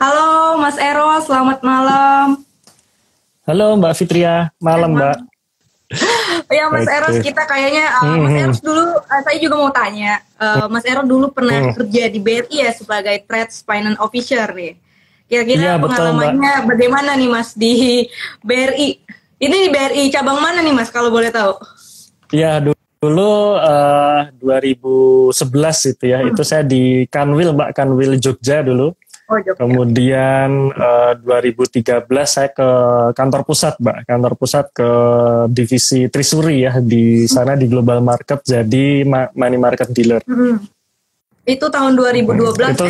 Halo Mas Eros, selamat malam. Halo Mbak Fitria, malam Mbak. Ya Mas Eros, Oke. kita kayaknya Mas Eros dulu, saya juga mau tanya, Mas Eros dulu pernah kerja di BRI ya sebagai Trades Finance Officer nih. Iya Kira-kira betul Mbak. pengalamannya bagaimana nih Mas di BRI? Ini di BRI cabang mana nih Mas kalau boleh tahu? Iya dulu 2011 itu ya, itu saya di Kanwil Mbak, Kanwil Jogja dulu. Oh Jogja. Kemudian 2013 saya ke kantor pusat Mbak, kantor pusat ke divisi Trisuri ya, di sana di Global Market jadi money market dealer. Itu tahun 2012, Itu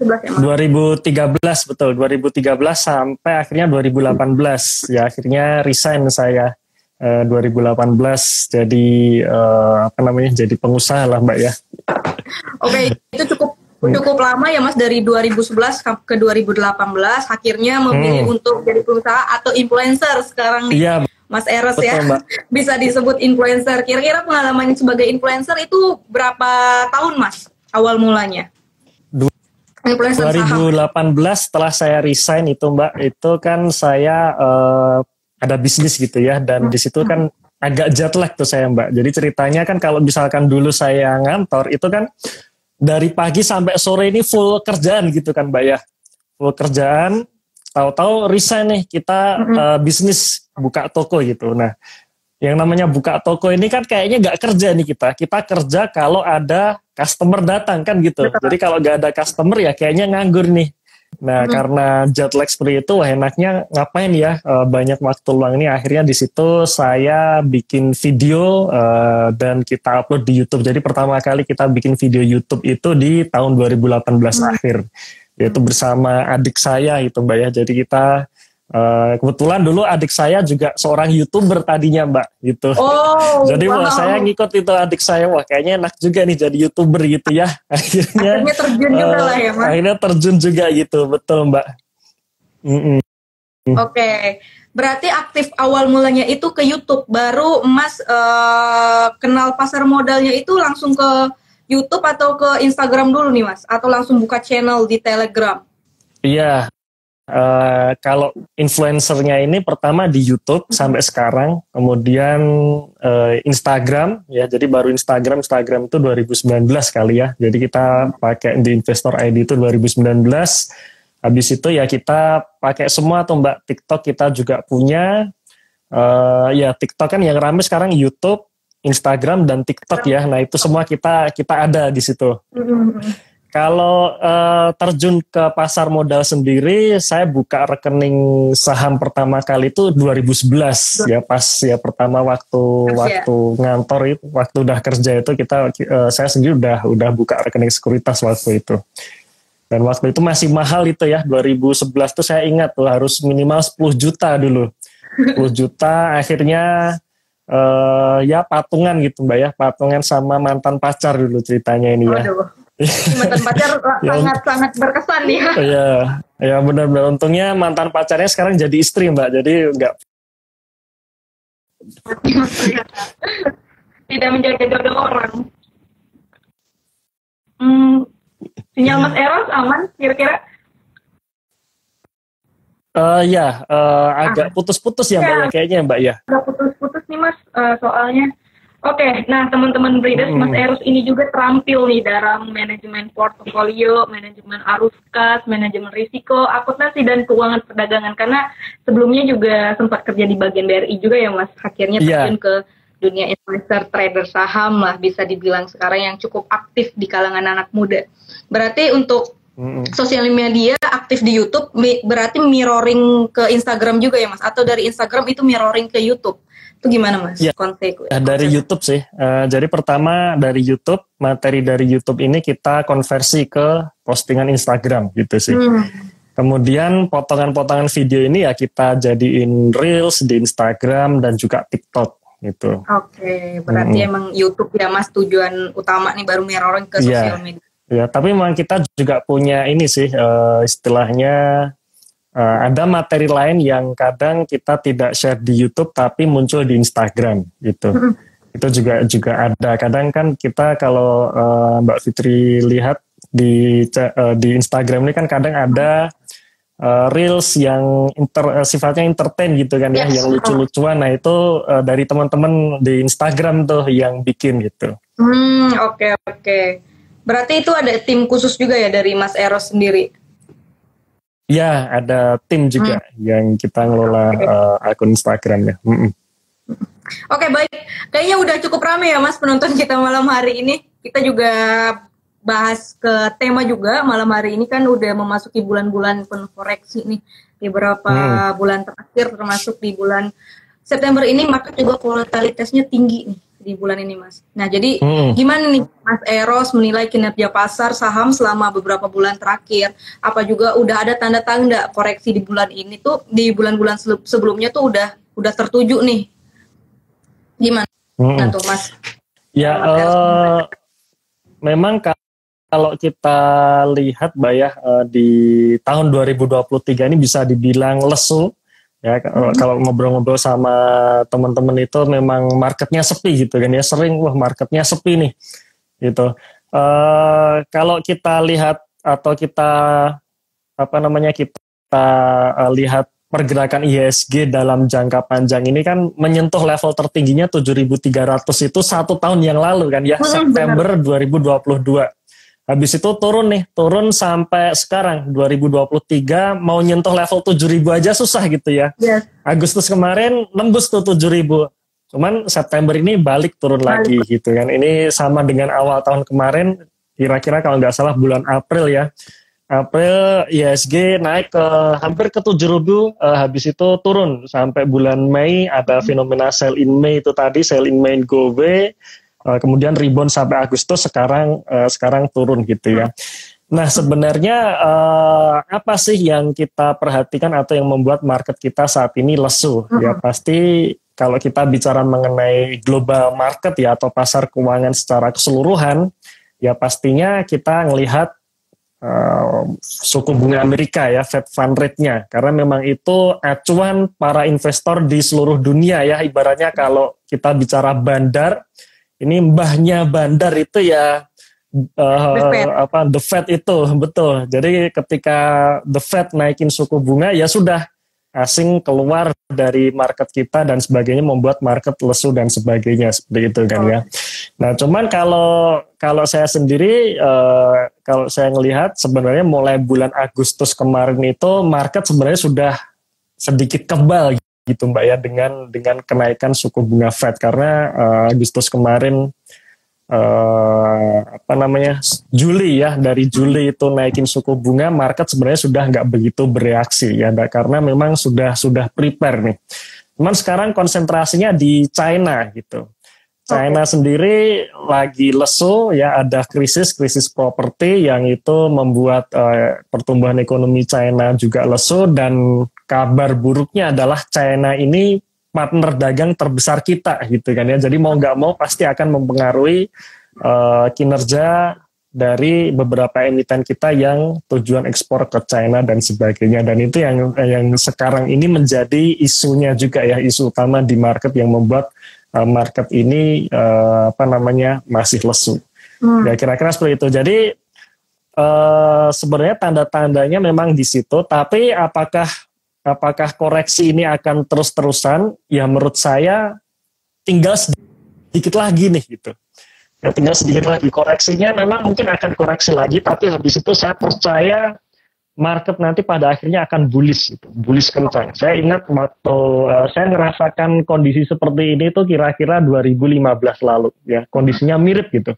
2011 ya Mas? 2013 betul, 2013 sampai akhirnya 2018 ya, akhirnya resign saya 2018 jadi jadi pengusaha lah Mbak ya. Oke, itu cukup lama ya Mas, dari 2011 ke 2018 akhirnya memilih untuk jadi pengusaha atau influencer sekarang nih. Iya, Mas Eros betul, ya, Mbak. bisa disebut influencer. Kira-kira pengalaman sebagai influencer itu berapa tahun Mas awal mulanya? Influencer saham. 2018 setelah saya resign itu Mbak, itu kan saya ada bisnis gitu ya, dan di situ kan agak jet lag tuh saya Mbak. Jadi ceritanya kan kalau misalkan dulu saya ngantor itu kan dari pagi sampai sore ini full kerjaan gitu kan Mbak ya. Full kerjaan, tahu-tahu resign nih kita bisnis buka toko gitu. Nah, yang namanya buka toko ini kan kayaknya nggak kerja nih kita. Kita kerja kalau ada customer datang kan gitu. Betul. Jadi kalau nggak ada customer ya kayaknya nganggur nih. Nah, karena jet lag seperti itu, wah enaknya ngapain ya, banyak waktu luang ini. Akhirnya di situ saya bikin video dan kita upload di YouTube. Jadi pertama kali kita bikin video YouTube itu di tahun 2018 akhir. Yaitu bersama adik saya itu Mbak ya. Jadi kita kebetulan dulu adik saya juga seorang YouTuber tadinya Mbak gitu. Oh, Jadi wow. wah saya ngikut itu adik saya, wah kayaknya enak juga nih jadi YouTuber gitu ya. Akhirnya terjun juga lah ya Mas. Akhirnya terjun juga gitu, betul Mbak. Oke, berarti aktif awal mulanya itu ke YouTube, baru Mas kenal pasar modalnya itu langsung ke YouTube atau ke Instagram dulu nih Mas? Atau langsung buka channel di Telegram? Iya, kalau influencernya ini pertama di YouTube sampai sekarang, kemudian Instagram ya, jadi baru Instagram itu 2019 kali ya. Jadi kita pakai di Investor ID itu 2019. Habis itu ya kita pakai semua tuh Mbak. TikTok kita juga punya. Ya TikTok kan yang rame sekarang YouTube, Instagram dan TikTok ya. Nah itu semua kita ada di situ. Kalau terjun ke pasar modal sendiri, saya buka rekening saham pertama kali itu 2011 ya, pas ya pertama waktu ngantor itu, waktu udah kerja itu saya sendiri udah buka rekening sekuritas waktu itu. Dan waktu itu masih mahal itu ya, 2011 tuh saya ingat tuh harus minimal 10 juta dulu. 10 juta akhirnya ya patungan gitu Mbak ya, patungan sama mantan pacar dulu ceritanya ini ya. Waduh. Mantan pacar sangat berkesan ya. Iya, ya benar-benar. Untungnya mantan pacarnya sekarang jadi istri Mbak, jadi enggak. Tidak menjaga jodoh orang. Sinyal Mas Eros aman kira-kira? Agak putus-putus ya Mbak ya, kayaknya Mbak ya. Agak putus-putus nih Mas, soalnya. Oke, nah teman-teman Breeders, Mas Eros ini juga terampil nih dalam manajemen portofolio, manajemen arus kas, manajemen risiko, akuntansi dan keuangan perdagangan. Karena sebelumnya juga sempat kerja di bagian BRI juga ya Mas, akhirnya terjun ke dunia investor trader saham lah, bisa dibilang sekarang yang cukup aktif di kalangan anak muda. Berarti untuk sosial media aktif di YouTube, berarti mirroring ke Instagram juga ya Mas? Atau dari Instagram itu mirroring ke YouTube? Itu gimana Mas? Ya, dari YouTube sih. Jadi pertama dari YouTube, materi dari YouTube ini kita konversi ke postingan Instagram gitu sih. Kemudian potongan-potongan video ini ya kita jadiin Reels di Instagram dan juga TikTok gitu. Oke, berarti emang YouTube ya Mas tujuan utama nih, baru mirroring ke sosial media. Ya, tapi memang kita juga punya ini sih, istilahnya ada materi lain yang kadang kita tidak share di YouTube tapi muncul di Instagram gitu. Itu juga ada. Kadang kan kita kalau Mbak Fitri lihat di Instagram ini kan kadang ada reels yang sifatnya entertain gitu kan ya, yang lucu-lucuan. Nah itu dari teman-teman di Instagram tuh yang bikin gitu. Oke. Berarti itu ada tim khusus juga ya dari Mas Eros sendiri? Ya, ada tim juga yang kita ngelola akun Instagramnya. Oke, baik. Kayaknya udah cukup ramai ya Mas penonton kita malam hari ini. Kita juga bahas ke tema juga malam hari ini, kan udah memasuki bulan-bulan penuh koreksi nih. Di beberapa bulan terakhir, termasuk di bulan September ini, market juga volatilitasnya tinggi nih di bulan ini Mas. Nah jadi gimana nih Mas Eros menilai kinerja pasar saham selama beberapa bulan terakhir? Apa juga udah ada tanda-tanda koreksi di bulan ini tuh, di bulan-bulan sebelumnya tuh udah tertuju nih? Gimana tuh Mas? Ya memang kalau kita lihat Mbak ya, di tahun 2023 ini bisa dibilang lesu. Ya, kalau ngobrol-ngobrol sama teman-teman itu memang marketnya sepi gitu kan ya, sering marketnya sepi nih gitu. Kalau kita lihat atau kita lihat pergerakan IHSG dalam jangka panjang ini kan menyentuh level tertingginya 7.300 itu 1 tahun yang lalu kan ya, September 2022. Habis itu turun sampai sekarang 2023 mau nyentuh level 7.000 aja susah gitu ya. Yes. Agustus kemarin nembus tuh 7.000. Cuman September ini balik turun lagi gitu kan. Ini sama dengan awal tahun kemarin, kira-kira kalau nggak salah bulan April ya. April IHSG naik ke hampir ke 7.000, habis itu turun sampai bulan Mei, ada fenomena sell in May itu tadi, sell in May go away. Kemudian rebound sampai Agustus, sekarang turun gitu ya. Nah sebenarnya apa sih yang kita perhatikan atau yang membuat market kita saat ini lesu? Ya pasti kalau kita bicara mengenai global market ya atau pasar keuangan secara keseluruhan, ya pastinya kita ngelihat suku bunga Amerika ya, Fed Fund Rate-nya, karena memang itu acuan para investor di seluruh dunia ya. Ibaratnya kalau kita bicara bandar, ini mbahnya bandar itu ya the Fed itu, betul. Jadi ketika the Fed naikin suku bunga ya sudah, asing keluar dari market kita dan sebagainya, membuat market lesu dan sebagainya seperti itu kan ya. Nah cuman kalau saya sendiri, kalau saya ngelihat sebenarnya mulai bulan Agustus kemarin itu market sebenarnya sudah sedikit kebal gitu Mbak ya, dengan kenaikan suku bunga Fed, karena Agustus kemarin Juli ya, dari Juli itu naikin suku bunga, market sebenarnya sudah nggak begitu bereaksi ya, karena memang sudah prepare nih. Cuman sekarang konsentrasinya di China gitu. China sendiri lagi lesu ya, ada krisis properti yang itu membuat pertumbuhan ekonomi China juga lesu, dan kabar buruknya adalah China ini partner dagang terbesar kita gitu kan ya. Jadi mau nggak mau pasti akan mempengaruhi kinerja dari beberapa emiten kita yang tujuan ekspor ke China dan sebagainya. Dan itu yang sekarang ini menjadi isunya juga ya, isu utama di market yang membuat market ini masih lesu. Ya kira-kira seperti itu. Jadi sebenarnya tanda-tandanya memang di situ, tapi apakah koreksi ini akan terus-terusan? Ya menurut saya tinggal sedikit lagi nih gitu. Ya tinggal sedikit lagi koreksinya, memang mungkin akan koreksi lagi, tapi habis itu saya percaya market nanti pada akhirnya akan bullish gitu, bullish kencang. Saya ingat waktu saya ngerasakan kondisi seperti ini tuh kira-kira 2015 lalu ya, kondisinya mirip gitu.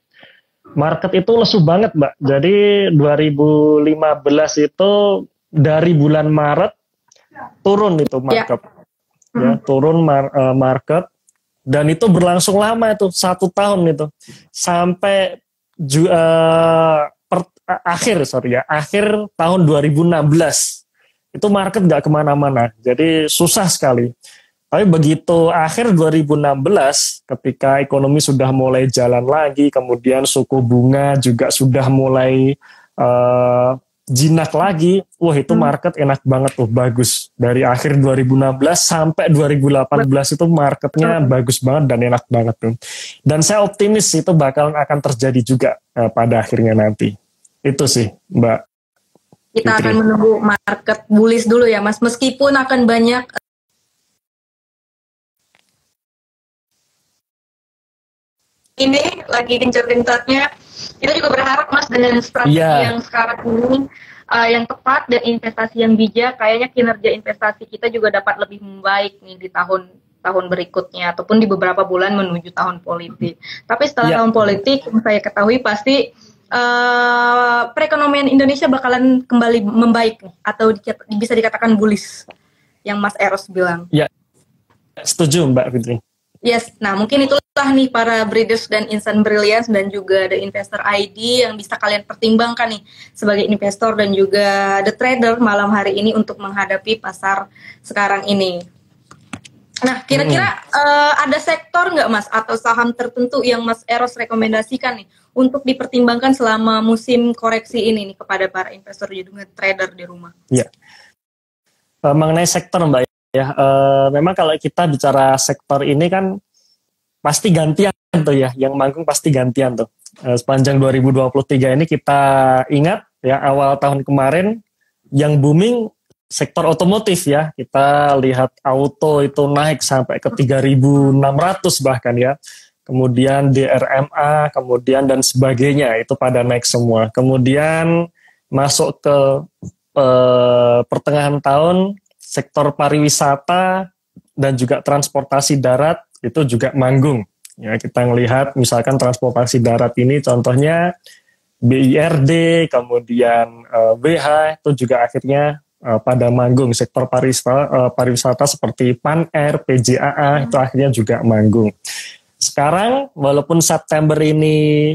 Market itu lesu banget Mbak. Jadi 2015 itu dari bulan Maret turun itu market, ya turun market, dan itu berlangsung lama itu 1 tahun itu sampai akhir tahun 2016 itu market nggak kemana-mana, jadi susah sekali. Tapi begitu akhir 2016 ketika ekonomi sudah mulai jalan lagi, kemudian suku bunga juga sudah mulai jinak lagi, itu market enak banget tuh, bagus. Dari akhir 2016 sampai 2018 itu marketnya bagus banget dan enak banget tuh. Dan saya optimis itu akan terjadi juga pada akhirnya nanti. Itu sih Mbak. Kita akan menunggu market bullish dulu ya Mas, meskipun akan banyak ini lagi gencar-gencarnya. Kita juga berharap Mas dengan strategi yang sekarang ini yang tepat dan investasi yang bijak, kayaknya kinerja investasi kita juga dapat lebih membaik nih di tahun berikutnya ataupun di beberapa bulan menuju tahun politik. Tapi setelah tahun politik, yang saya ketahui pasti perekonomian Indonesia bakalan kembali membaik nih, atau bisa dikatakan bullish yang Mas Eros bilang. Ya, setuju Mbak Fitri. Yes, nah mungkin itulah nih para breeders dan Instant Brilliance dan juga The Investor ID yang bisa kalian pertimbangkan nih sebagai investor dan juga the trader malam hari ini untuk menghadapi pasar sekarang ini. Nah, kira-kira ada sektor nggak Mas atau saham tertentu yang Mas Eros rekomendasikan nih untuk dipertimbangkan selama musim koreksi ini nih kepada para investor dan trader di rumah? Ya, mengenai sektor Mbak ya, memang kalau kita bicara sektor ini kan pasti gantian tuh ya, yang manggung pasti gantian tuh. Sepanjang 2023 ini kita ingat ya, awal tahun kemarin yang booming sektor otomotif ya, kita lihat auto itu naik sampai ke 3.600 bahkan ya. Kemudian DRMA, kemudian dan sebagainya itu pada naik semua. Kemudian masuk ke pertengahan tahun, sektor pariwisata dan juga transportasi darat itu juga manggung. Ya, kita melihat misalkan transportasi darat ini contohnya BIRD, kemudian BH itu juga akhirnya pada manggung. Sektor pariwisata seperti Pan Air, PJAA itu akhirnya juga manggung. Sekarang walaupun September ini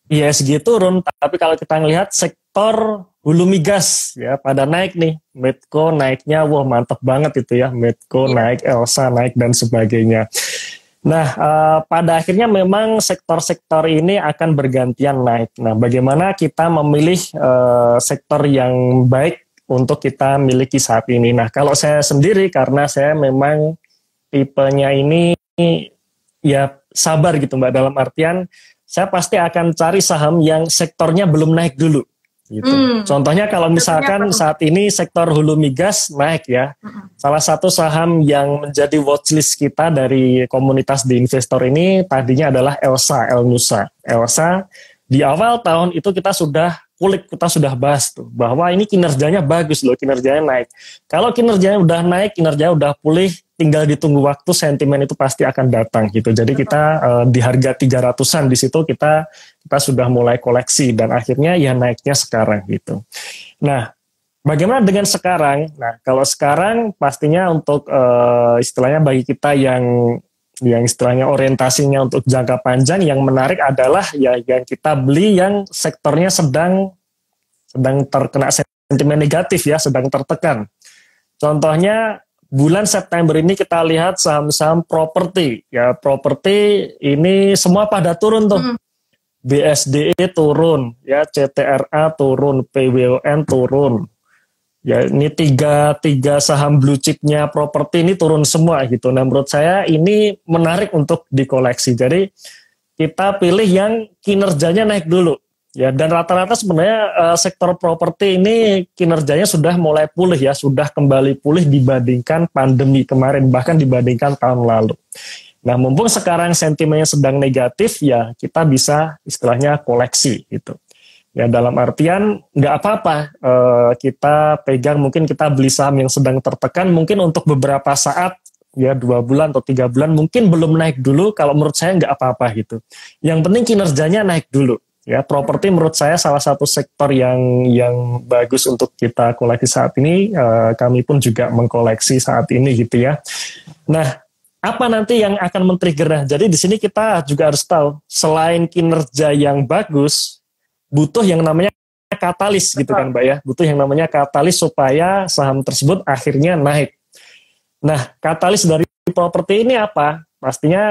ISG turun, tapi kalau kita melihat sektor hulu migas ya pada naik nih. Medco naiknya wah mantap banget itu ya. Medco naik, Elsa naik dan sebagainya. Nah, pada akhirnya memang sektor-sektor ini akan bergantian naik. Nah, bagaimana kita memilih sektor yang baik untuk kita miliki saat ini. Nah, kalau saya sendiri karena saya memang tipenya ini ya sabar gitu Mbak, dalam artian saya pasti akan cari saham yang sektornya belum naik dulu. Gitu. Contohnya kalau misalkan saat ini sektor hulu migas naik ya, salah satu saham yang menjadi watchlist kita dari komunitas di investor ini tadinya adalah Elsa, Elnusa. Elsa di awal tahun itu kita sudah kulik, kita sudah bahas tuh bahwa ini kinerjanya bagus loh, kinerjanya naik. Kalau kinerjanya udah naik, kinerjanya udah pulih, tinggal ditunggu waktu, sentimen itu pasti akan datang gitu. Jadi kita di harga 300-an di situ kita sudah mulai koleksi dan akhirnya ya naiknya sekarang gitu. Nah, bagaimana dengan sekarang? Nah, kalau sekarang pastinya untuk istilahnya bagi kita yang istilahnya orientasinya untuk jangka panjang, yang menarik adalah ya yang kita beli yang sektornya sedang terkena sentimen negatif ya, sedang tertekan. Contohnya bulan September ini kita lihat saham-saham properti ya, properti ini semua pada turun tuh. BSDE turun ya, CTRA turun, PWON turun. Ya, ini tiga saham blue chipnya properti ini turun semua gitu. Nah, menurut saya ini menarik untuk dikoleksi. Jadi kita pilih yang kinerjanya naik dulu. Ya, dan rata-rata sebenarnya sektor properti ini kinerjanya sudah mulai pulih ya, sudah kembali pulih dibandingkan pandemi kemarin, bahkan dibandingkan tahun lalu. Nah, mumpung sekarang sentimennya sedang negatif ya, kita bisa istilahnya koleksi gitu. Ya, dalam artian nggak apa-apa kita pegang, mungkin kita beli saham yang sedang tertekan mungkin untuk beberapa saat ya, 2 bulan atau 3 bulan mungkin belum naik dulu, kalau menurut saya nggak apa-apa gitu. Yang penting kinerjanya naik dulu. Ya, properti menurut saya salah satu sektor yang bagus untuk kita koleksi saat ini. Kami pun juga mengkoleksi saat ini gitu ya. Nah, apa nanti yang akan men-trigger? Jadi di sini kita juga harus tahu, selain kinerja yang bagus, butuh yang namanya katalis gitu kan Mbak ya. Butuh yang namanya katalis supaya saham tersebut akhirnya naik. Nah, katalis dari properti ini apa? Pastinya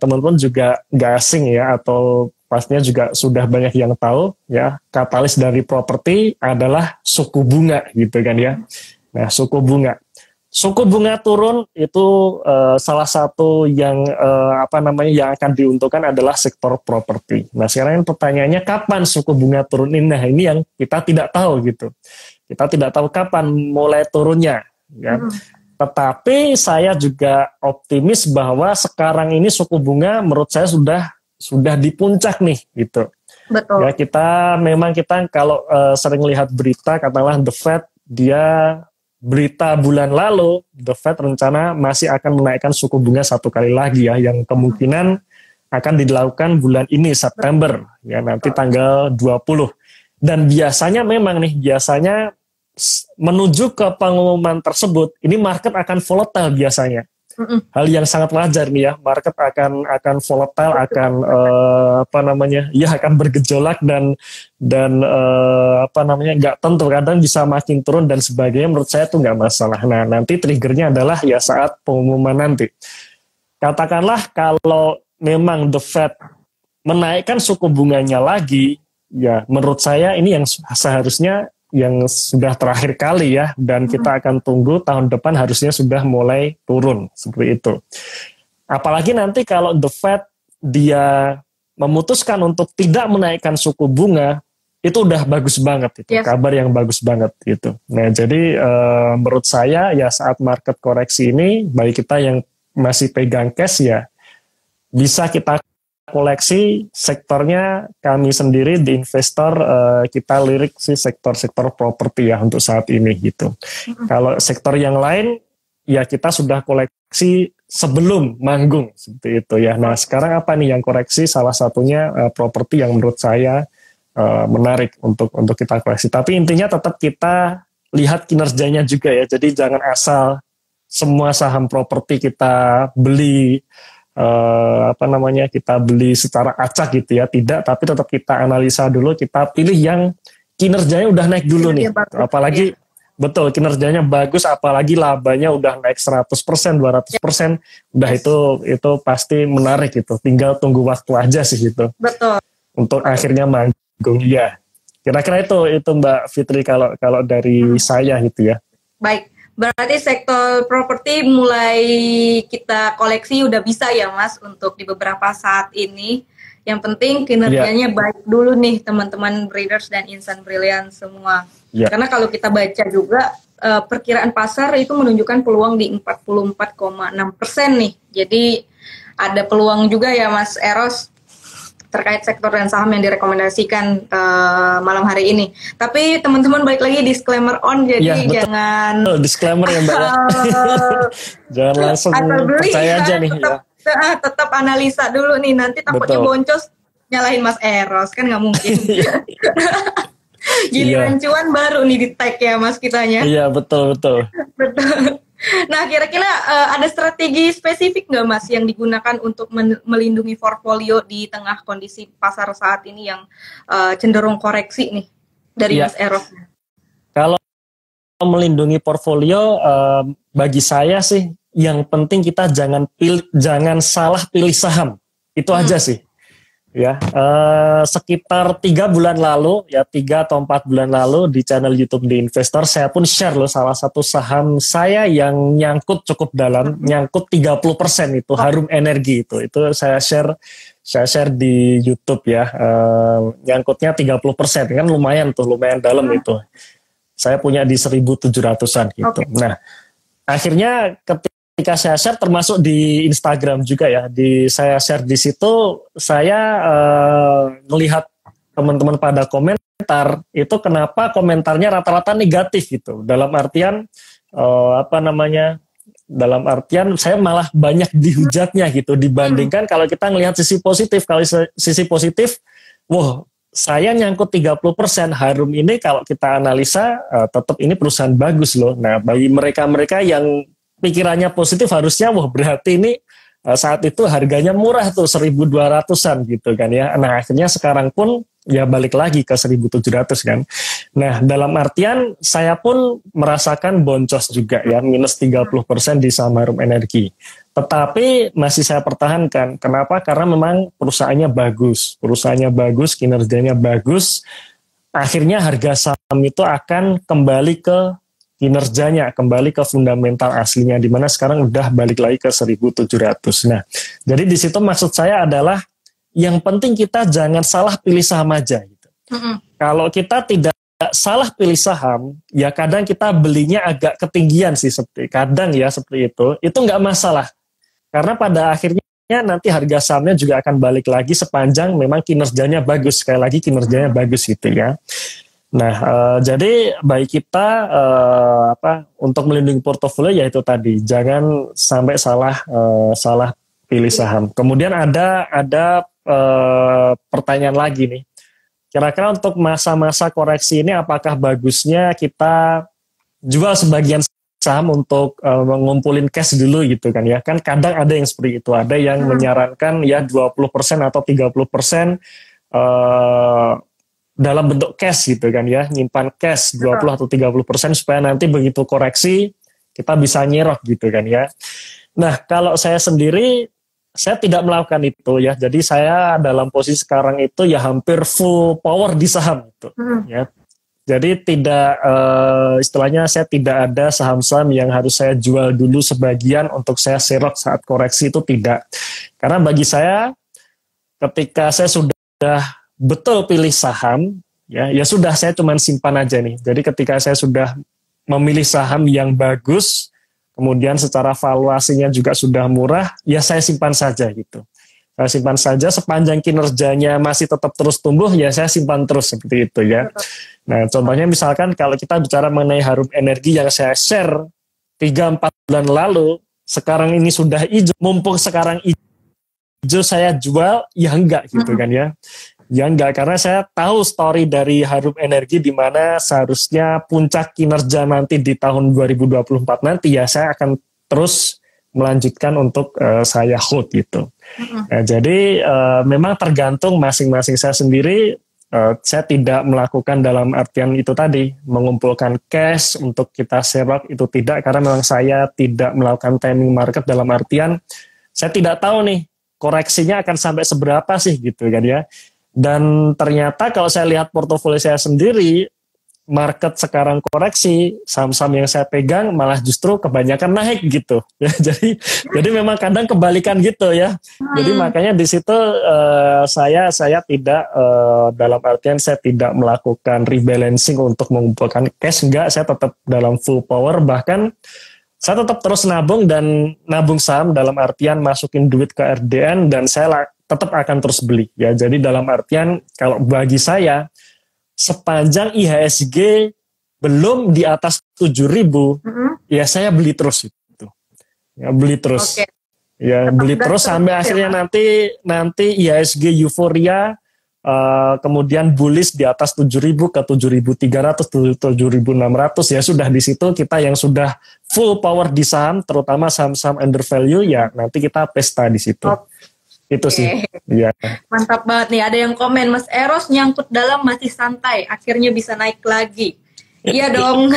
teman-teman juga nggak asing ya, atau pastinya juga sudah banyak yang tahu ya, katalis dari properti adalah suku bunga gitu kan ya. Nah, suku bunga turun itu salah satu yang yang akan diuntungkan adalah sektor properti. Nah, sekarang pertanyaannya kapan suku bunga turun ini? Nah, ini yang kita tidak tahu gitu. Kita tidak tahu kapan mulai turunnya, kan? Tetapi saya juga optimis bahwa sekarang ini suku bunga menurut saya sudah di puncak nih, gitu. Betul. Ya kita kalau sering lihat berita, katakanlah The Fed, dia berita bulan lalu The Fed rencana masih akan menaikkan suku bunga 1 kali lagi ya, yang kemungkinan akan dilakukan bulan ini September, ya nanti tanggal 20. Dan biasanya menuju ke pengumuman tersebut, ini market akan volatile biasanya. Hal yang sangat wajar nih ya, market akan volatile, akan akan bergejolak dan nggak tentu, kadang bisa makin turun dan sebagainya. Menurut saya itu nggak masalah. Nah, nanti triggernya adalah ya saat pengumuman nanti. Katakanlah kalau memang The Fed menaikkan suku bunganya lagi, ya menurut saya ini yang seharusnya yang sudah terakhir kali ya, dan kita akan tunggu tahun depan harusnya sudah mulai turun seperti itu. Apalagi nanti kalau The Fed dia memutuskan untuk tidak menaikkan suku bunga, itu udah bagus banget itu, kabar yang bagus banget gitu. Nah jadi menurut saya ya saat market koreksi ini, bagi kita yang masih pegang cash ya bisa kita koleksi sektornya. Kami sendiri di investor kita lirik sih sektor-sektor properti ya untuk saat ini gitu. Kalau sektor yang lain ya kita sudah koleksi sebelum manggung seperti itu ya. Nah sekarang apa nih yang koreksi? Salah satunya properti yang menurut saya menarik untuk kita koleksi. Tapi intinya tetap kita lihat kinerjanya juga ya. Jadi jangan asal semua saham properti kita beli kita beli secara acak gitu ya, tidak, tapi tetap kita analisa dulu, kita pilih yang kinerjanya udah naik dulu nih, apalagi betul kinerjanya bagus, apalagi labanya udah naik 100%, 200%, udah itu pasti menarik gitu, tinggal tunggu waktu aja sih gitu. Betul. Untuk akhirnya manggung ya. Kira-kira itu Mbak Fitri kalau dari saya gitu ya. Baik. Berarti sektor properti mulai kita koleksi udah bisa ya Mas untuk di beberapa saat ini. Yang penting kinerjanya baik dulu nih teman-teman Breeders dan Insan Brilliant semua. Karena kalau kita baca juga perkiraan pasar itu menunjukkan peluang di 44,6% nih. Jadi ada peluang juga ya Mas Eros terkait sektor dan saham yang direkomendasikan malam hari ini. Tapi teman-teman balik lagi disclaimer on, jadi jangan disclaimer ya Mbak. Jangan langsung percaya aja nih. Tetap analisa dulu nih, nanti takutnya boncos nyalahin Mas Eros, kan nggak mungkin. Giliran cuan baru nih di tag ya Mas kitanya. Iya betul. Nah, kira-kira ada strategi spesifik nggak Mas yang digunakan untuk melindungi portfolio di tengah kondisi pasar saat ini yang cenderung koreksi nih dari Mas Eros? Kalau melindungi portfolio, bagi saya sih yang penting kita jangan salah pilih saham, itu aja sih. Ya, sekitar 3 bulan lalu, ya 3 atau 4 bulan lalu di channel YouTube di Investor, saya pun share loh salah satu saham saya yang nyangkut cukup dalam, nyangkut 30% itu, Harum Energi itu saya share di YouTube ya, nyangkutnya 30%, kan lumayan dalam itu. Saya punya di 1.700-an gitu. Nah, akhirnya ketika saya share termasuk di Instagram juga ya, saya share di situ, saya melihat teman-teman pada komentar itu, kenapa komentarnya rata-rata negatif gitu, dalam artian dalam artian saya malah banyak dihujatnya gitu, dibandingkan kalau kita ngelihat sisi positif. Kalau sisi positif, saya nyangkut 30%, Harum ini kalau kita analisa tetap ini perusahaan bagus loh. Nah, bagi mereka-mereka yang pikirannya positif, harusnya berarti ini saat itu harganya murah tuh 1.200-an gitu kan ya. Nah akhirnya sekarang pun ya balik lagi ke 1.700 kan. Nah dalam artian saya pun merasakan boncos juga ya, minus 30% di saham Harum Energi. Tetapi masih saya pertahankan. Kenapa? Karena memang perusahaannya bagus, kinerjanya bagus. Akhirnya harga saham itu akan kembali ke kinerjanya, kembali ke fundamental aslinya, di mana sekarang udah balik lagi ke 1.700. Nah, jadi di situ maksud saya adalah yang penting kita jangan salah pilih saham aja gitu. Kalau kita tidak salah pilih saham, ya kadang kita belinya agak ketinggian sih, kadang ya seperti itu nggak masalah. Karena pada akhirnya nanti harga sahamnya juga akan balik lagi sepanjang memang kinerjanya bagus, sekali lagi kinerjanya bagus gitu ya. Nah, jadi baik kita untuk melindungi portofolio yaitu tadi jangan sampai salah pilih saham. Kemudian ada pertanyaan lagi nih. Kira-kira untuk masa-masa koreksi ini apakah bagusnya kita jual sebagian saham untuk mengumpulin cash dulu gitu kan ya. Kan kadang ada yang seperti itu. Ada yang menyarankan ya 20% atau 30% dalam bentuk cash gitu kan ya. Nyimpan cash 20 atau 30% supaya nanti begitu koreksi kita bisa nyerok gitu kan ya. Nah, kalau saya sendiri saya tidak melakukan itu ya. Jadi saya dalam posisi sekarang itu ya hampir full power di saham itu. Ya. Jadi tidak istilahnya saya tidak ada saham-saham yang harus saya jual dulu sebagian untuk saya serok saat koreksi, itu tidak. Karena bagi saya ketika saya sudah betul pilih saham ya sudah saya cuma simpan aja nih. Jadi ketika saya sudah memilih saham yang bagus, kemudian secara valuasinya juga sudah murah, ya saya simpan saja gitu. Saya simpan saja sepanjang kinerjanya masih tetap terus tumbuh, ya saya simpan terus seperti itu ya. Nah, contohnya misalkan kalau kita bicara mengenai Harum Energi yang saya share 3-4 bulan lalu, sekarang ini sudah hijau, mumpung sekarang hijau saya jual, ya enggak gitu kan ya. Ya enggak, karena saya tahu story dari Harum Energi di mana seharusnya puncak kinerja nanti di tahun 2024 nanti ya saya akan terus melanjutkan untuk saya hold gitu. Nah, jadi memang tergantung masing-masing saya sendiri. Saya tidak melakukan dalam artian itu tadi mengumpulkan cash untuk kita serok, itu tidak, karena memang saya tidak melakukan timing market dalam artian saya tidak tahu nih koreksinya akan sampai seberapa sih gitu kan ya. Dan ternyata kalau saya lihat portofolio saya sendiri, market sekarang koreksi, saham-saham yang saya pegang malah justru kebanyakan naik gitu. Ya, jadi memang kadang kebalikan gitu ya. Jadi makanya di situ saya tidak dalam artian saya tidak melakukan rebalancing untuk mengumpulkan cash, enggak, saya tetap dalam full power, bahkan saya tetap terus nabung dan nabung saham dalam artian masukin duit ke RDN dan saya tetap akan terus beli ya. Jadi dalam artian kalau bagi saya sepanjang IHSG belum di atas 7.000 ya saya beli terus itu. Ya beli terus. Okay. Ya tetap beli terus sampai akhirnya nanti IHSG euforia kemudian bullish di atas 7.000 ke 7.300 7.600 ya sudah di situ kita yang sudah full power di saham terutama saham-saham under value ya nanti kita pesta di situ. Okay. Itu sih. Ya. Mantap banget nih. Ada yang komen, Mas Eros nyangkut dalam masih santai, akhirnya bisa naik lagi. Iya dong.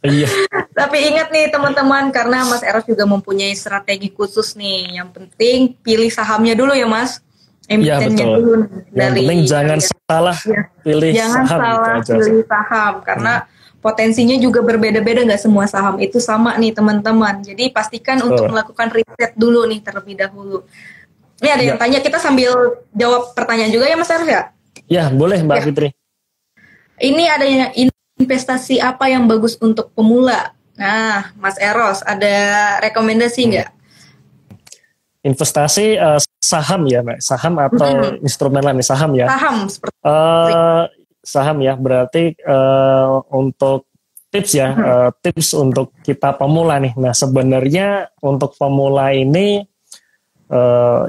Iya. Tapi ingat nih teman-teman, karena Mas Eros juga mempunyai strategi khusus nih. Yang penting pilih sahamnya dulu ya Mas. Iya betul. Yang penting jangan salah pilih jangan saham. Jangan salah pilih saham, karena potensinya juga berbeda-beda, nggak semua saham itu sama nih teman-teman. Jadi pastikan untuk melakukan riset dulu nih terlebih dahulu. Ini ada yang tanya, kita sambil jawab pertanyaan juga ya Mas Eros ya? Ya boleh Mbak Fitri. Ini ada yang investasi apa yang bagus untuk pemula? Nah Mas Eros ada rekomendasi nggak? Investasi saham ya Mbak? Saham atau instrumen lain? Saham ya? Saham seperti saham ya, berarti untuk tips ya, tips untuk kita pemula nih. Nah sebenarnya untuk pemula ini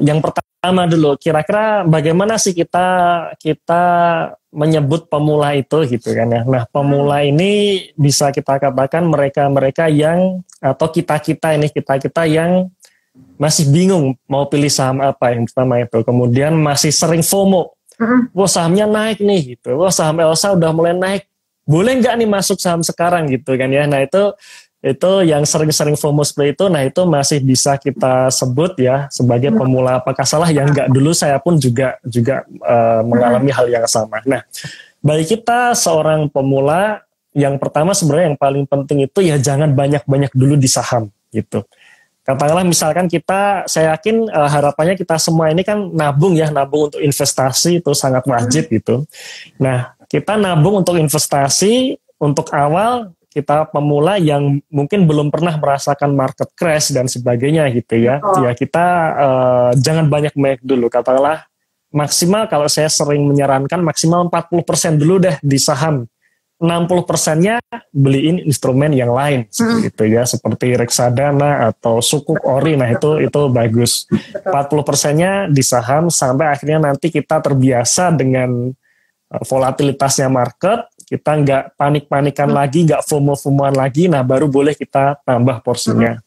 yang pertama dulu, kira-kira bagaimana sih kita menyebut pemula itu gitu kan ya. Nah pemula ini bisa kita katakan mereka yang atau kita yang masih bingung mau pilih saham apa yang pertama itu. Kemudian masih sering FOMO. Wah sahamnya naik nih gitu. Wah saham Elsa udah mulai naik. Boleh nggak nih masuk saham sekarang gitu kan ya. Nah itu yang sering-sering FOMO seperti itu, nah itu masih bisa kita sebut ya sebagai pemula. Apakah salah? Ya enggak, dulu saya pun juga mengalami hal yang sama. Nah, bagi kita seorang pemula, yang pertama sebenarnya yang paling penting itu ya jangan banyak-banyak dulu di saham gitu. Katakanlah misalkan saya yakin harapannya kita semua ini kan nabung untuk investasi itu sangat wajib gitu. Nah kita nabung untuk investasi, untuk awal kita pemula yang mungkin belum pernah merasakan market crash dan sebagainya gitu ya. Ya kita jangan banyak-banyak dulu. Katakanlah maksimal, kalau saya sering menyarankan maksimal 40% dulu deh di saham. 60%-nya beliin instrumen yang lain seperti itu ya, seperti reksadana atau sukuk ori. Nah itu bagus. 40%-nya di saham sampai akhirnya nanti kita terbiasa dengan volatilitasnya market, kita nggak panik-panikan lagi, nggak FOMO-FOMOan lagi, nah baru boleh kita tambah porsinya.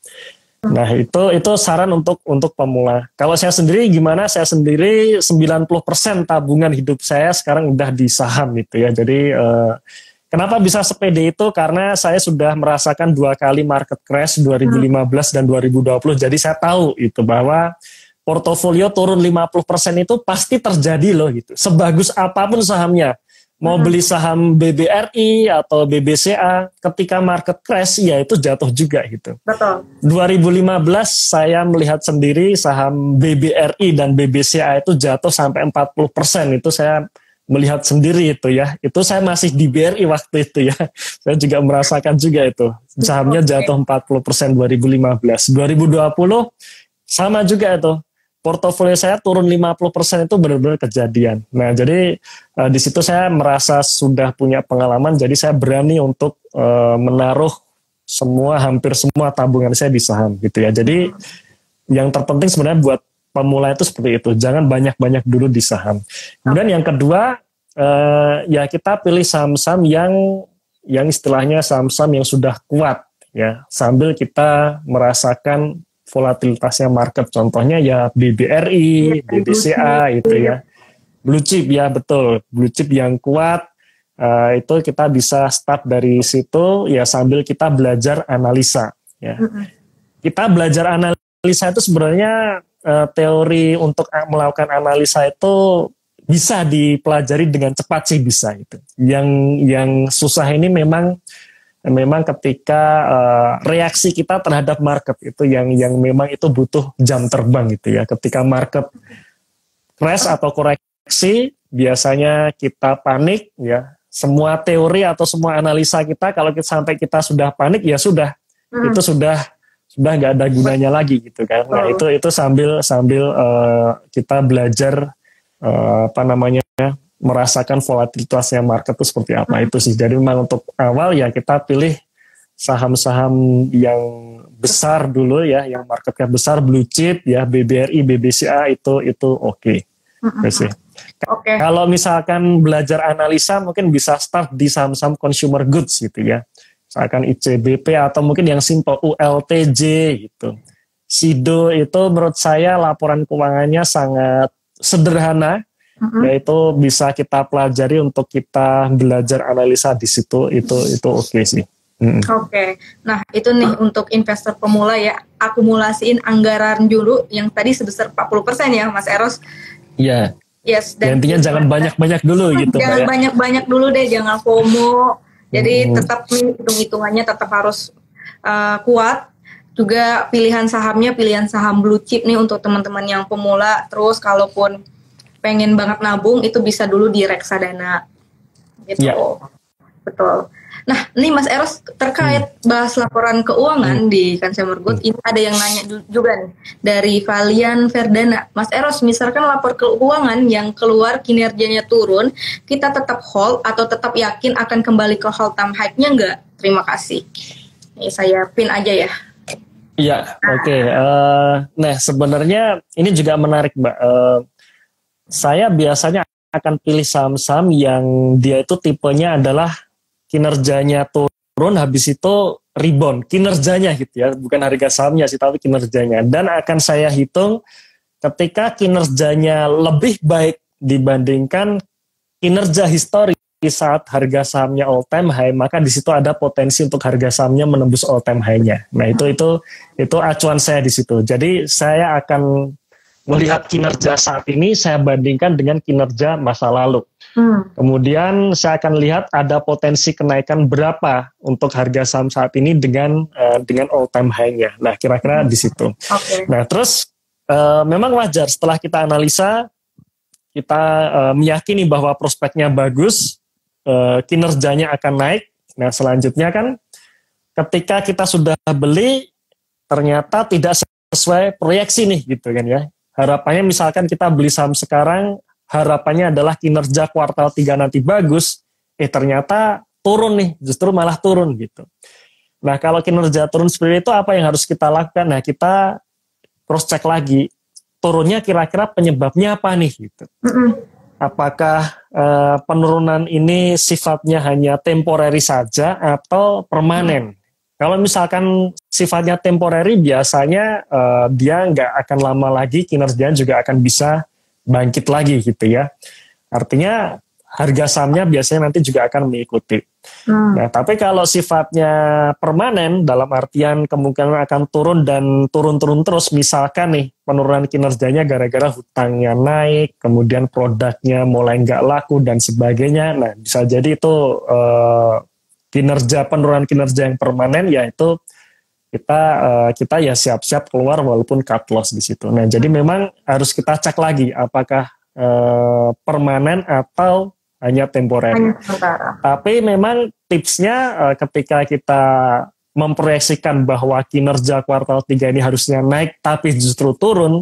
Nah itu saran untuk pemula. Kalau saya sendiri gimana? Saya sendiri 90% tabungan hidup saya sekarang udah di saham gitu ya. Jadi kenapa bisa sepede itu? Karena saya sudah merasakan 2 kali market crash 2015 dan 2020. Jadi saya tahu itu bahwa portofolio turun 50% itu pasti terjadi loh gitu. Sebagus apapun sahamnya. Mau beli saham BBRI atau BBCA, ketika market crash ya itu jatuh juga gitu. Betul. 2015 saya melihat sendiri saham BBRI dan BBCA itu jatuh sampai 40%. Itu saya melihat sendiri itu ya. Itu saya masih di BRI waktu itu ya. Saya juga merasakan juga itu. Sahamnya jatuh 40% 2015. 2020 sama juga itu. Portofolio saya turun 50% itu benar-benar kejadian. Nah, jadi di situ saya merasa sudah punya pengalaman, jadi saya berani untuk menaruh hampir semua tabungan saya di saham gitu ya. Jadi yang terpenting sebenarnya buat pemula itu seperti itu, jangan banyak-banyak dulu di saham. Kemudian yang kedua, ya kita pilih saham-saham yang istilahnya saham-saham yang sudah kuat ya, sambil kita merasakan volatilitasnya market, contohnya ya BBRI, BBCA itu ya, blue chip ya, betul, blue chip yang kuat, itu kita bisa start dari situ ya sambil kita belajar analisa ya. Kita belajar analisa itu sebenarnya teori untuk melakukan analisa itu bisa dipelajari dengan cepat sih, bisa itu. Yang susah ini memang ketika reaksi kita terhadap market itu yang memang itu butuh jam terbang gitu ya. Ketika market crash atau koreksi, biasanya kita panik ya. Semua teori atau semua analisa kita, kalau sampai kita sudah panik ya sudah, itu sudah nggak ada gunanya lagi gitu kan. Nah itu sambil kita belajar merasakan volatilitasnya market itu seperti apa itu sih. Jadi memang untuk awal ya kita pilih saham-saham yang besar dulu ya, yang marketnya besar, blue chip ya, BBRI, BBCA itu oke. Sih. Kalau misalkan belajar analisa mungkin bisa start di saham-saham consumer goods gitu ya. Misalkan ICBP atau mungkin yang simple ULTJ gitu. SIDO itu menurut saya laporan keuangannya sangat sederhana. Yaitu bisa kita pelajari untuk kita belajar analisa di situ, itu oke sih. Oke. Nah itu nih untuk investor pemula ya, akumulasiin anggaran dulu yang tadi sebesar 40% ya Mas Eros. Iya. Yes. Dan intinya jangan banyak-banyak dulu gitu. Jangan banyak-banyak dulu deh, jangan FOMO. Jadi tetap hitung-hitungannya tetap harus kuat. Juga pilihan sahamnya pilihan saham blue chip nih untuk teman-teman yang pemula. Terus kalaupun pengen banget nabung itu bisa dulu di reksadana gitu. Betul. Nah ini Mas Eros terkait bahas laporan keuangan di Consumer Good, ini ada yang nanya juga nih dari Valian Verdana. Mas Eros, misalkan lapor keuangan yang keluar kinerjanya turun, kita tetap hold atau tetap yakin akan kembali ke all time high-nya enggak? Terima kasih. Ini saya pin aja ya. Iya, oke. Nah sebenarnya ini juga menarik Mbak. Saya biasanya akan pilih saham-saham yang dia itu tipenya adalah kinerjanya turun, habis itu rebound, kinerjanya gitu ya, bukan harga sahamnya sih, tapi kinerjanya. Dan akan saya hitung ketika kinerjanya lebih baik dibandingkan kinerja historis saat harga sahamnya all time high, maka di situ ada potensi untuk harga sahamnya menembus all time high-nya. Nah itu acuan saya di situ. Jadi saya akan melihat kinerja saat ini, saya bandingkan dengan kinerja masa lalu. Kemudian saya akan lihat ada potensi kenaikan berapa untuk harga saham saat ini dengan all time high-nya. Nah, kira-kira di situ. Nah, terus memang wajar setelah kita analisa, kita meyakini bahwa prospeknya bagus, kinerjanya akan naik. Nah selanjutnya kan ketika kita sudah beli ternyata tidak sesuai proyeksi nih gitu kan ya. Harapannya misalkan kita beli saham sekarang, harapannya adalah kinerja kuartal 3 nanti bagus, ternyata turun nih, justru malah turun gitu. Nah kalau kinerja turun seperti itu apa yang harus kita lakukan? Nah kita cross check lagi, turunnya kira-kira penyebabnya apa nih gitu. Apakah penurunan ini sifatnya hanya temporary saja atau permanen? Kalau misalkan sifatnya temporary, biasanya dia nggak akan lama lagi, kinerjanya juga akan bisa bangkit lagi gitu ya. Artinya harga sahamnya biasanya nanti juga akan mengikuti. Nah, tapi kalau sifatnya permanen, dalam artian kemungkinan akan turun dan turun-turun terus, misalkan nih penurunan kinerjanya gara-gara hutangnya naik, kemudian produknya mulai nggak laku dan sebagainya. Nah, bisa jadi itu penurunan kinerja yang permanen, yaitu kita ya siap-siap keluar walaupun cut loss di situ. Nah, jadi memang harus kita cek lagi apakah permanen atau hanya temporer. Tapi memang tipsnya ketika kita memproyeksikan bahwa kinerja kuartal 3 ini harusnya naik tapi justru turun,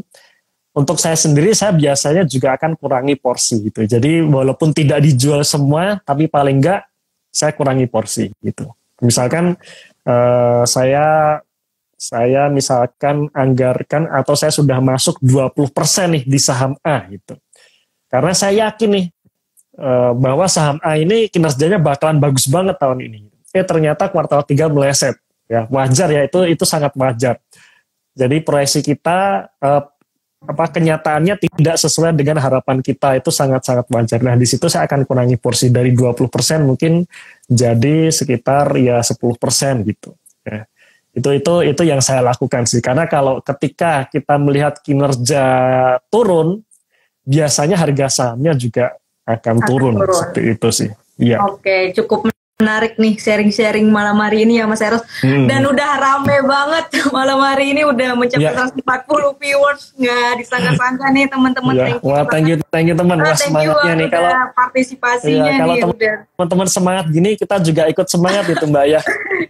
untuk saya sendiri saya biasanya juga akan kurangi porsi gitu. Jadi walaupun tidak dijual semua, tapi paling enggak saya kurangi porsi gitu. Misalkan saya misalkan anggarkan atau saya sudah masuk 20% nih di saham A gitu. Karena saya yakin nih bahwa saham A ini kinerjanya bakalan bagus banget tahun ini. Ternyata kuartal 3 meleset. Ya, wajar ya, itu sangat wajar. Jadi proyeksi kita kenyataannya tidak sesuai dengan harapan kita, itu sangat-sangat wajar. Nah, di situ saya akan kurangi porsi dari 20% mungkin jadi sekitar ya 10% gitu. Ya. Itu yang saya lakukan sih. Karena kalau ketika kita melihat kinerja turun, biasanya harga sahamnya juga akan turun. Seperti itu sih. Ya. Oke, cukup menarik nih sharing-sharing malam hari ini ya Mas Eros. Dan udah rame banget malam hari ini, udah mencapai 140 viewers. Nggak disangka-sangka nih teman-teman. Wah, thank you teman. Wah, semangatnya nih kalau partisipasinya kalau teman-teman semangat gini, kita juga ikut semangat itu Mbak ya.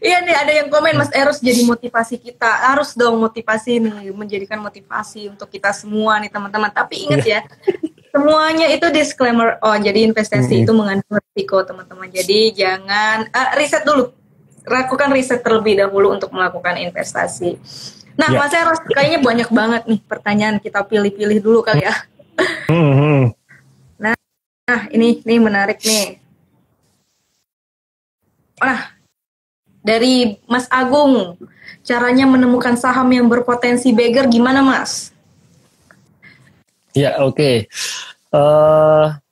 Iya nih, ada yang komen Mas Eros jadi motivasi kita. Harus dong motivasi nih, menjadikan motivasi untuk kita semua nih teman-teman. Tapi ingat ya, semuanya itu disclaimer. Oh, jadi investasi itu mengandung risiko teman-teman. Jadi jangan riset dulu. Lakukan riset terlebih dahulu untuk melakukan investasi. Nah, Mas Eros, kayaknya banyak banget nih pertanyaan, kita pilih-pilih dulu kali ya. Nah, ini menarik nih. Nah, dari Mas Agung, caranya menemukan saham yang berpotensi beggar gimana Mas? Ya, oke.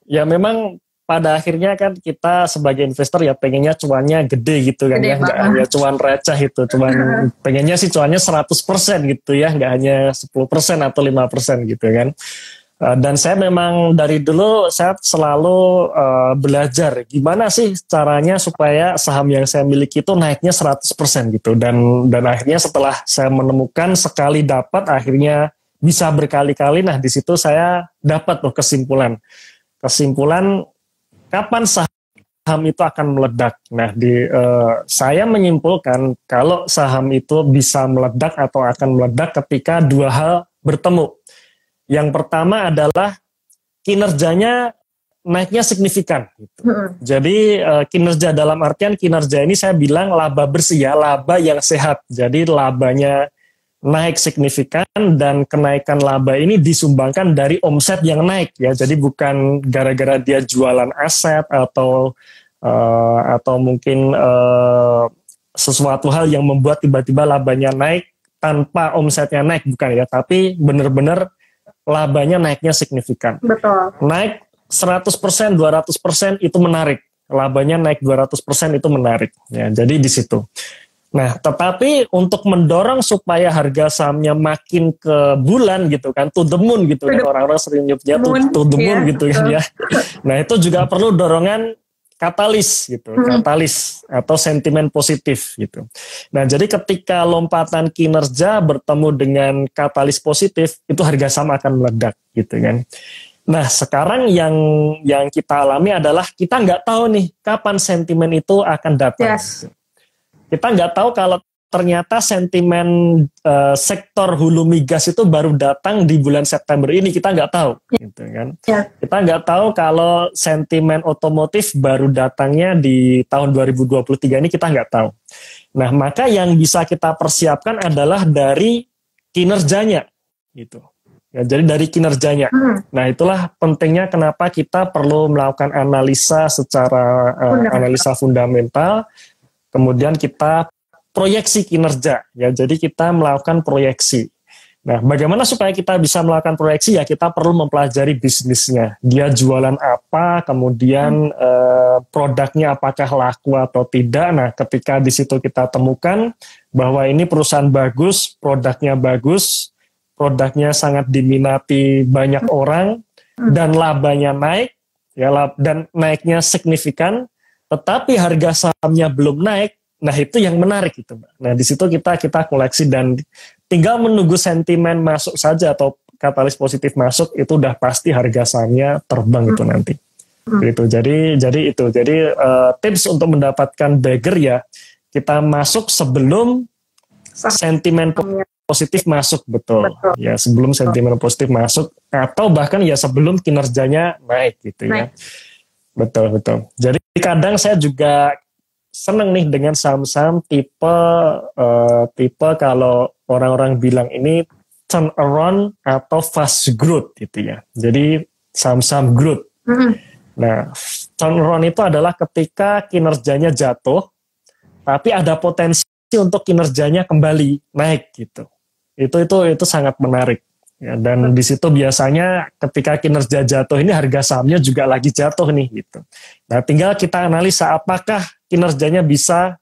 Ya memang pada akhirnya kan kita sebagai investor ya pengennya cuannya gede gitu kan, ya, nggak hanya cuan receh itu, cuman pengennya sih cuannya 100% gitu ya, nggak hanya 10% atau 5% gitu kan. Dan saya memang dari dulu saya selalu belajar gimana sih caranya supaya saham yang saya miliki itu naiknya 100% gitu, dan akhirnya setelah saya menemukan sekali dapat, akhirnya bisa berkali-kali. Nah di situ saya dapat tuh kesimpulan kapan saham itu akan meledak. Nah saya menyimpulkan kalau saham itu bisa meledak atau akan meledak ketika dua hal bertemu. Yang pertama adalah kinerjanya naiknya signifikan. Gitu. Jadi kinerja dalam artian kinerja ini saya bilang laba bersih ya, laba yang sehat. Jadi labanya naik signifikan dan kenaikan laba ini disumbangkan dari omset yang naik ya. Jadi bukan gara-gara dia jualan aset atau mungkin sesuatu hal yang membuat tiba-tiba labanya naik tanpa omsetnya naik, bukan ya. Tapi benar-benar labanya naiknya signifikan. Betul. Naik 100%, 200% itu menarik. Labanya naik 200% itu menarik. Ya, jadi di situ. Nah, tetapi untuk mendorong supaya harga sahamnya makin ke bulan gitu kan, to the moon gitu kan, orang-orang sering nyebutnya to the moon gitu kan ya. Nah, itu juga perlu dorongan katalis gitu, katalis atau sentimen positif gitu. Nah, jadi ketika lompatan kinerja bertemu dengan katalis positif, itu harga saham akan meledak gitu kan. Nah, sekarang yang kita alami adalah kita nggak tahu nih kapan sentimen itu akan datang. Yes. Kita nggak tahu kalau ternyata sentimen sektor hulu migas itu baru datang di bulan September ini, kita nggak tahu, gitu kan? Yes. Kita nggak tahu kalau sentimen otomotif baru datangnya di tahun 2023 ini, kita nggak tahu. Nah, maka yang bisa kita persiapkan adalah dari kinerjanya, gitu. Ya, jadi dari kinerjanya. Nah, itulah pentingnya kenapa kita perlu melakukan analisa secara analisa fundamental, kemudian kita proyeksi kinerja. Ya, jadi kita melakukan proyeksi. Nah, bagaimana supaya kita bisa melakukan proyeksi? Ya, kita perlu mempelajari bisnisnya. Dia jualan apa, kemudian produknya apakah laku atau tidak. Nah, ketika di situ kita temukan bahwa ini perusahaan bagus, produknya bagus, produknya sangat diminati banyak orang, dan labanya naik, ya, dan naiknya signifikan, tetapi harga sahamnya belum naik. Nah, itu yang menarik itu, Mbak. Nah, di situ kita koleksi dan tinggal menunggu sentimen masuk saja atau katalis positif masuk, itu udah pasti harga sahamnya terbang itu nanti. Gitu. Jadi tips untuk mendapatkan bagger ya, kita masuk sebelum sentimen positif masuk, betul. Ya, sebelum sentimen positif masuk atau bahkan ya sebelum kinerjanya naik gitu ya. Betul. Jadi kadang saya juga seneng nih dengan saham-saham tipe kalau orang-orang bilang ini turn around atau fast growth gitu ya. Jadi saham-saham growth. Nah, turn around itu adalah ketika kinerjanya jatuh tapi ada potensi untuk kinerjanya kembali naik gitu. Itu sangat menarik. Ya, dan di situ biasanya ketika kinerja jatuh ini harga sahamnya juga lagi jatuh nih gitu. Nah, tinggal kita analisa apakah kinerjanya bisa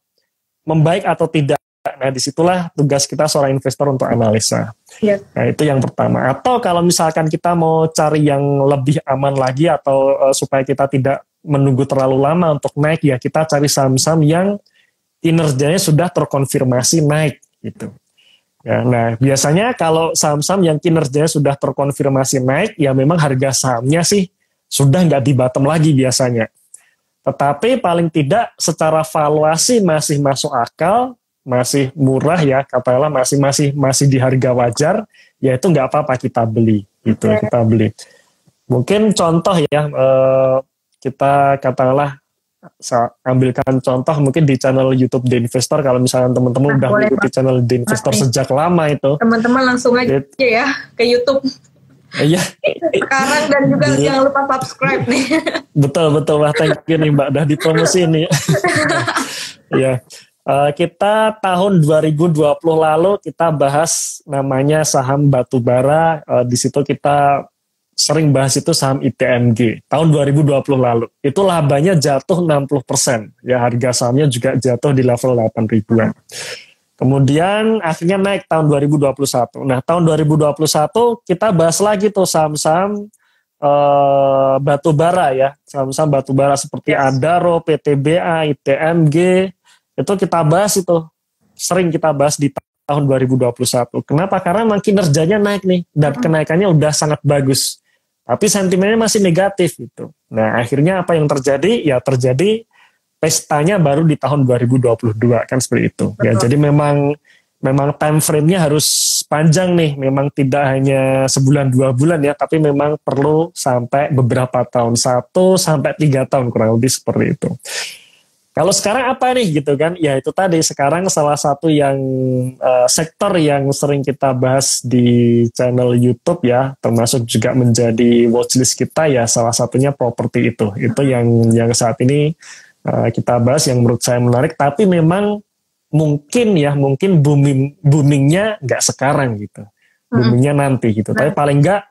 membaik atau tidak. Nah, disitulah tugas kita seorang investor untuk analisa. Yes. Nah, itu yang pertama. Atau kalau misalkan kita mau cari yang lebih aman lagi atau supaya kita tidak menunggu terlalu lama untuk naik, ya kita cari saham-saham yang kinerjanya sudah terkonfirmasi naik gitu. Ya, nah, biasanya kalau saham-saham yang kinerjanya sudah terkonfirmasi naik, ya memang harga sahamnya sih sudah nggak di bottom lagi biasanya. Tetapi paling tidak secara valuasi masih masuk akal, masih murah ya, katakanlah masih di harga wajar, ya itu nggak apa-apa kita beli, gitu. Kita beli. Mungkin contoh ya, kita katakanlah ambilkan contoh mungkin di channel YouTube The Investor. Kalau misalnya teman-teman udah mengikuti channel The Investor sejak lama itu, teman-teman langsung aja ya ke YouTube. Iya. Sekarang dan juga jangan lupa subscribe nih. Betul. Wah, thank you nih Mbak, udah dipromosi nih. Ya. Kita tahun 2020 lalu kita bahas namanya saham batubara. Di situ kita sering bahas itu saham ITMG tahun 2020 lalu. Itu labanya jatuh 60%. Ya, harga sahamnya juga jatuh di level 8 ribuan. Kemudian akhirnya naik tahun 2021. Nah, tahun 2021 kita bahas lagi tuh saham-saham batubara ya. Saham-saham batubara seperti Adaro, PTBA, ITMG. Itu kita bahas itu. Sering kita bahas di tahun 2021. Kenapa? Karena memang kinerjanya naik nih. Dan kenaikannya udah sangat bagus. Tapi sentimennya masih negatif gitu. Nah, akhirnya apa yang terjadi? Ya terjadi pestanya baru di tahun 2022 kan seperti itu. Ya, jadi memang time frame-nya harus panjang nih. Memang tidak hanya sebulan 2 bulan ya, tapi memang perlu sampai beberapa tahun, 1 sampai 3 tahun kurang lebih seperti itu. Kalau sekarang apa nih gitu kan? Ya itu tadi, sekarang salah satu yang sektor yang sering kita bahas di channel YouTube ya, termasuk juga menjadi watchlist kita ya, salah satunya properti itu. Itu yang saat ini kita bahas yang menurut saya menarik, tapi memang mungkin boomingnya nggak sekarang gitu. Boomingnya nanti gitu. Tapi paling nggak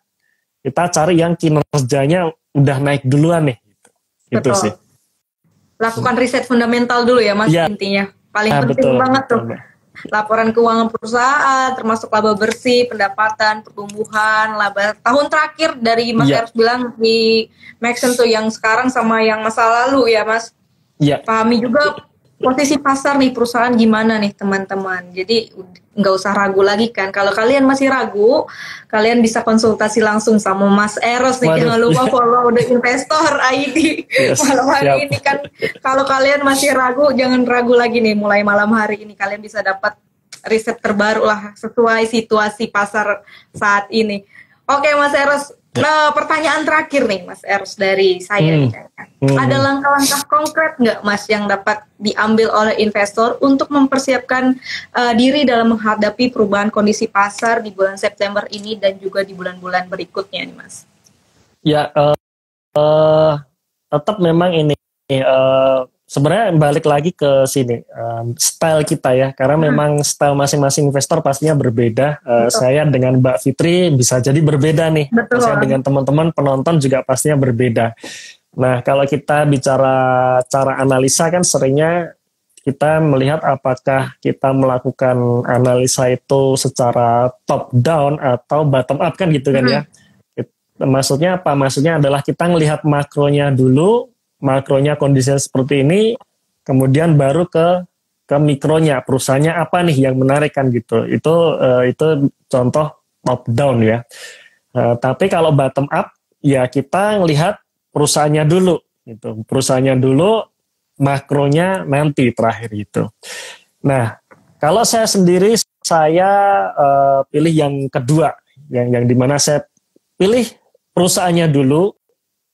kita cari yang kinerjanya udah naik duluan nih. Gitu. Itu sih. Lakukan riset fundamental dulu ya Mas, intinya. Paling penting banget tuh. Laporan keuangan perusahaan, termasuk laba bersih, pendapatan, pertumbuhan, laba tahun terakhir dari Mas Eros bilang di Maxen tuh yang sekarang sama yang masa lalu ya Mas. Pahami juga posisi pasar nih perusahaan gimana nih teman-teman. Jadi nggak usah ragu lagi kan. Kalau kalian masih ragu, kalian bisa konsultasi langsung sama Mas Eros nih. Jangan lupa follow The Investor ID malam hari ini kan. Kalau kalian masih ragu, jangan ragu lagi nih. Mulai malam hari ini kalian bisa dapat riset terbaru lah sesuai situasi pasar saat ini. Oke Mas Eros. Nah, pertanyaan terakhir nih Mas Eros dari saya. Ada langkah-langkah konkret nggak Mas yang dapat diambil oleh investor untuk mempersiapkan diri dalam menghadapi perubahan kondisi pasar di bulan September ini dan juga di bulan-bulan berikutnya nih Mas? Ya, tetap memang ini sebenarnya balik lagi ke sini style kita ya, karena memang style masing-masing investor pastinya berbeda. Saya dengan Mbak Fitri bisa jadi berbeda nih. Saya dengan teman-teman penonton juga pastinya berbeda. Nah, kalau kita bicara cara analisa kan seringnya kita melihat apakah kita melakukan analisa itu secara top down atau bottom up kan gitu kan ya. Maksudnya apa? Maksudnya adalah kita melihat makronya dulu, makronya kondisinya seperti ini, kemudian baru ke mikronya, perusahaannya apa nih yang menarik kan gitu. Itu contoh top down ya. Tapi kalau bottom up ya kita melihat perusahaannya dulu gitu. Perusahaannya dulu, makronya nanti terakhir gitu. Nah, kalau saya sendiri saya pilih yang kedua, yang dimana saya pilih perusahaannya dulu,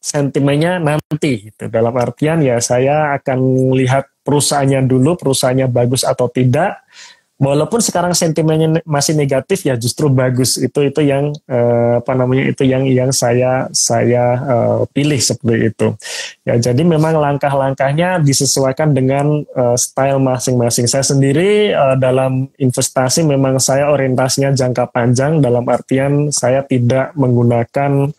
sentimennya nanti gitu. Dalam artian ya saya akan lihat perusahaannya dulu, perusahaannya bagus atau tidak. Walaupun sekarang sentimennya masih negatif ya justru bagus. Itu yang itu yang saya pilih seperti itu. Ya, jadi memang langkah-langkahnya disesuaikan dengan style masing-masing. Saya sendiri dalam investasi memang saya orientasinya jangka panjang, dalam artian saya tidak menggunakan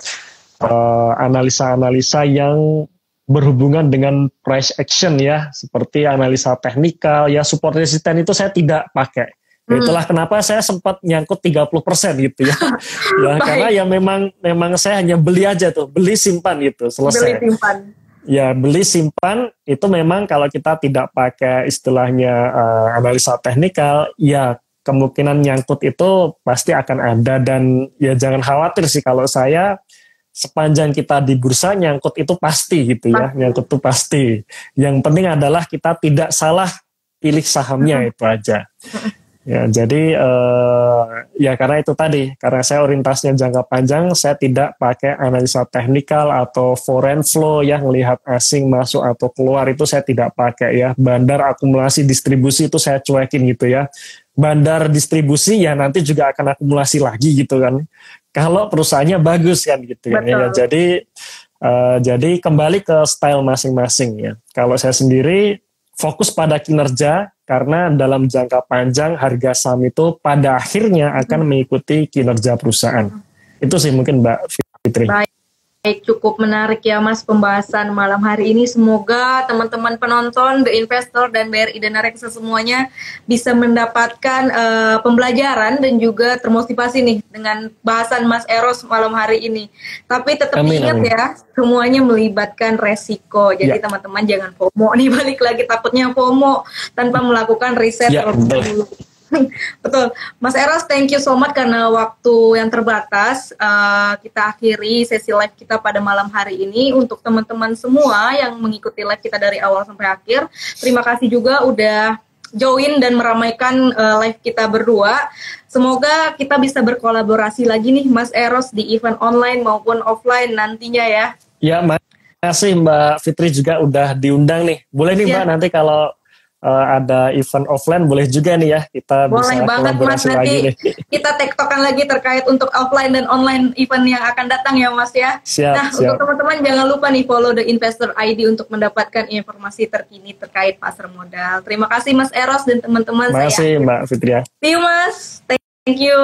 analisa-analisa yang berhubungan dengan price action ya, seperti analisa teknikal ya, support resisten itu saya tidak pakai. Itulah kenapa saya sempat nyangkut 30% gitu ya. Ya karena ya memang saya hanya beli aja tuh, beli simpan gitu, selesai. Beli simpan. Ya, beli simpan itu memang kalau kita tidak pakai istilahnya analisa teknikal, ya kemungkinan nyangkut itu pasti akan ada. Dan ya jangan khawatir sih, kalau saya sepanjang kita di bursa nyangkut itu pasti gitu ya, nyangkut itu pasti. Yang penting adalah kita tidak salah pilih sahamnya, itu aja. Ya, jadi ya karena itu tadi, karena saya orientasinya jangka panjang, saya tidak pakai analisa teknikal atau foreign flow ya, melihat asing masuk atau keluar itu saya tidak pakai ya. Bandar akumulasi distribusi itu saya cuekin gitu ya. Bandar distribusi ya nanti juga akan akumulasi lagi gitu kan. Kalau perusahaannya bagus kan gitu ya. Ya jadi kembali ke style masing-masing ya. Kalau saya sendiri fokus pada kinerja, karena dalam jangka panjang harga saham itu pada akhirnya akan mengikuti kinerja perusahaan. Itu sih mungkin Mbak Fitri. Baik, cukup menarik ya Mas pembahasan malam hari ini. Semoga teman-teman penonton, The Investor dan BRI Dana Reksa semuanya bisa mendapatkan pembelajaran dan juga termotivasi nih dengan bahasan Mas Eros malam hari ini. Tapi tetap ingat ya, semuanya melibatkan resiko. Jadi teman-teman jangan FOMO nih, balik lagi takutnya FOMO tanpa melakukan riset dulu. Betul, Mas Eros, thank you so much karena waktu yang terbatas. Kita akhiri sesi live kita pada malam hari ini. Untuk teman-teman semua yang mengikuti live kita dari awal sampai akhir, terima kasih juga udah join dan meramaikan live kita berdua. Semoga kita bisa berkolaborasi lagi nih Mas Eros di event online maupun offline nantinya ya. Ya, makasih Mbak Fitri juga udah diundang nih. Boleh nih Mbak, nanti kalau ada event offline boleh juga nih ya, kita boleh bisa banget Mas, nanti kita tektokan lagi terkait untuk offline dan online event yang akan datang ya Mas ya. Siap. Untuk teman-teman jangan lupa nih follow The Investor ID untuk mendapatkan informasi terkini terkait pasar modal. Terima kasih Mas Eros dan teman-teman. Terima kasih Mbak Fitria. See you Mas, thank you.